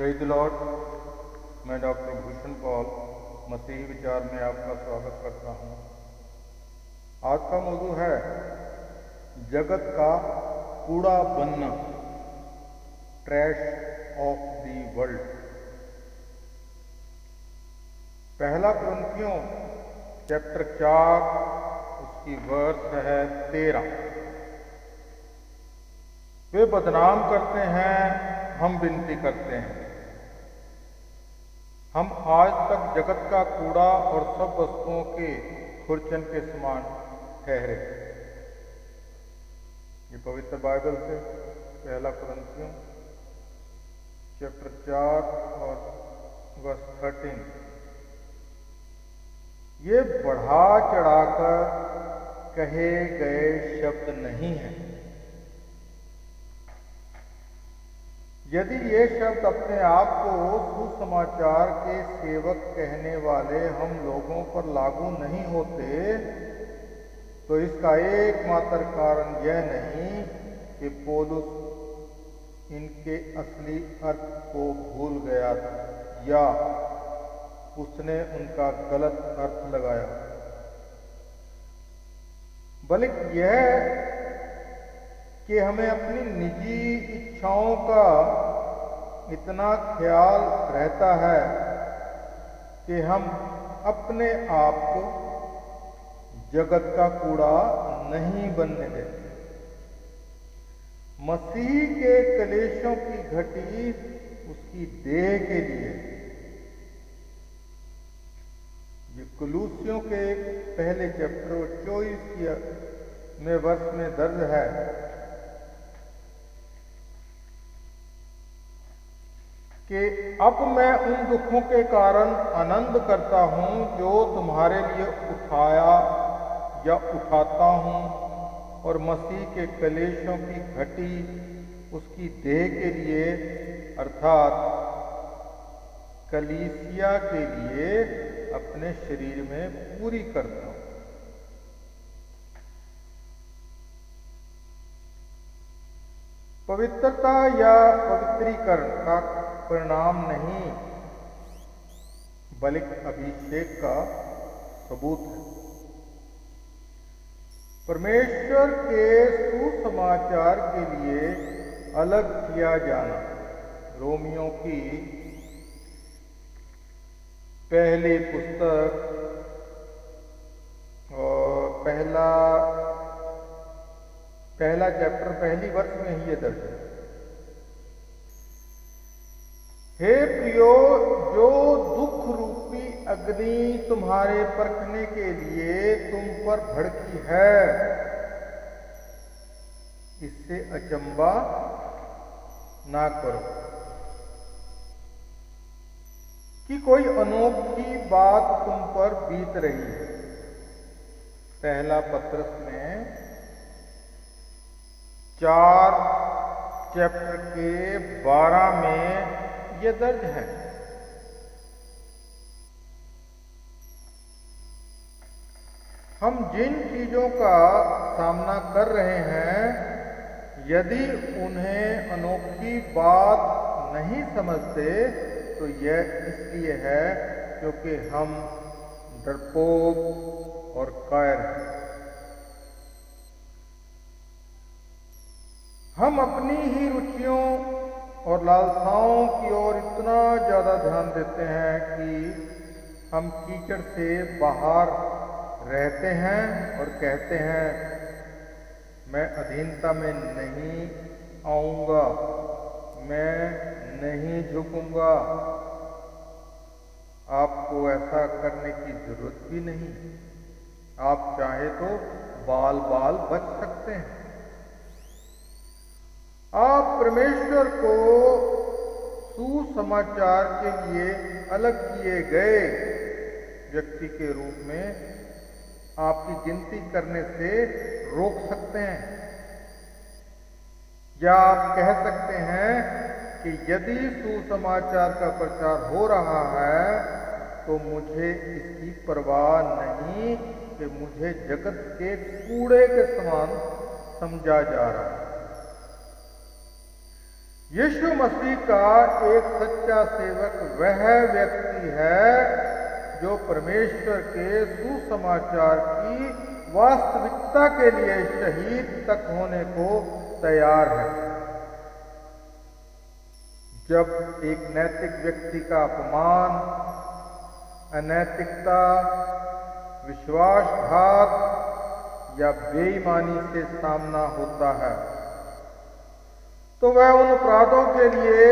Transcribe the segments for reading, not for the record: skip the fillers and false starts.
Praise the Lord. मैं doctor Bhushan Paul मसीही विचार में आपका स्वागत करता हूँ। आज का मौजू है जगत का कूड़ा बनना, ट्रैश ऑफ दी वर्ल्ड। पहला कुरिन्थियों चैप्टर 4 उसकी वर्स है 13। वे बदनाम करते हैं, हम विनती करते हैं। हम आज तक जगत का कूड़ा और सब वस्तुओं के खुरचन के समान ठहरे। ये पवित्र बाइबल से पहला कुरिन्थियों चैप्टर 4 और वर्स 13। ये बढ़ा चढ़ाकर कहे गए शब्द नहीं हैं। यदि ये शब्द अपने आप को सुसमाचार के सेवक कहने वाले हम लोगों पर लागू नहीं होते, तो इसका एकमात्र कारण यह नहीं कि पौलुस इनके असली अर्थ को भूल गया था या उसने उनका गलत अर्थ लगाया, बल्कि यह कि हमें अपनी निजी इच्छाओं का इतना ख्याल रहता है कि हम अपने आप को जगत का कूड़ा नहीं बनने देते। मसीह के कलेशों की घटी उसकी देह के लिए। ये कुलूसियों के पहले चैप्टर 24 में वर्ष में दर्ज है कि अब मैं उन दुखों के कारण आनंद करता हूँ जो तुम्हारे लिए उठाया या उठाता हूँ, और मसीह के कलेशों की घटी उसकी देह के लिए अर्थात कलीसिया के लिए अपने शरीर में पूरी करता हूँ। पवित्रता या पवित्रीकरण का परिणाम नहीं, बल्कि अभिषेक का सबूत है। परमेश्वर के सुसमाचार के लिए अलग किया जाना। रोमियों की पहली पुस्तक और पहला चैप्टर पहली वर्ष में ही ये दर्ज है। हे प्रियो, जो दुख रूपी अग्नि तुम्हारे परखने के लिए तुम पर भड़की है, इससे अचंबा ना करो कि कोई अनोखी बात तुम पर बीत रही है। पहला पत्रस में 4 चैप्टर के 12 में यह दर्ज है। हम जिन चीजों का सामना कर रहे हैं, यदि उन्हें अनोखी बात नहीं समझते, तो यह इसलिए है क्योंकि हम डरपोक और कायर हैं। हम अपनी ही रुचियों और लालसाओं की ओर इतना ज़्यादा ध्यान देते हैं कि हम कीचड़ से बाहर रहते हैं और कहते हैं, मैं अधीनता में नहीं आऊँगा, मैं नहीं झुकूँगा। आपको ऐसा करने की जरूरत भी नहीं। आप चाहे तो बाल बाल बच सकते हैं। आप परमेश्वर को सुसमाचार के लिए अलग किए गए व्यक्ति के रूप में आपकी गिनती करने से रोक सकते हैं, या आप कह सकते हैं कि यदि सुसमाचार का प्रचार हो रहा है तो मुझे इसकी परवाह नहीं कि मुझे जगत के कूड़े के समान समझा जा रहा है। यीशु मसीह का एक सच्चा सेवक वह व्यक्ति है जो परमेश्वर के सुसमाचार की वास्तविकता के लिए शहीद तक होने को तैयार है। जब एक नैतिक व्यक्ति का अपमान, अनैतिकता, विश्वासघात या बेईमानी से सामना होता है तो वह उन अपराधों के लिए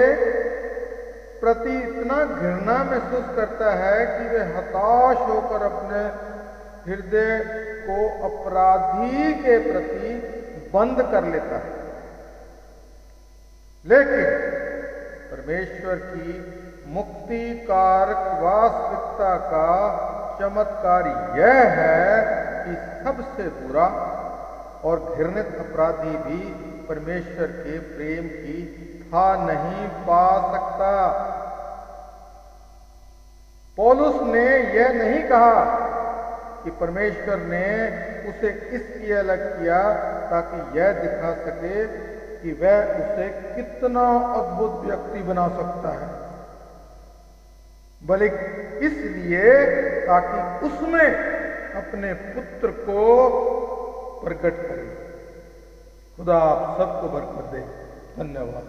प्रति इतना घृणा महसूस करता है कि वह हताश होकर अपने हृदय को अपराधी के प्रति बंद कर लेता है। लेकिन परमेश्वर की मुक्ति कारक वास्तविकता का चमत्कार यह है कि सबसे बुरा और घृणित अपराधी भी परमेश्वर के प्रेम की था नहीं पा सकता। पौलुस ने यह नहीं कहा कि परमेश्वर ने उसे इसलिए अलग किया ताकि यह दिखा सके कि वह उसे कितना अद्भुत व्यक्ति बना सकता है, बल्कि इसलिए ताकि उसमें अपने पुत्र को प्रकट करे। खुदा आप सबको बरकत दे। धन्यवाद।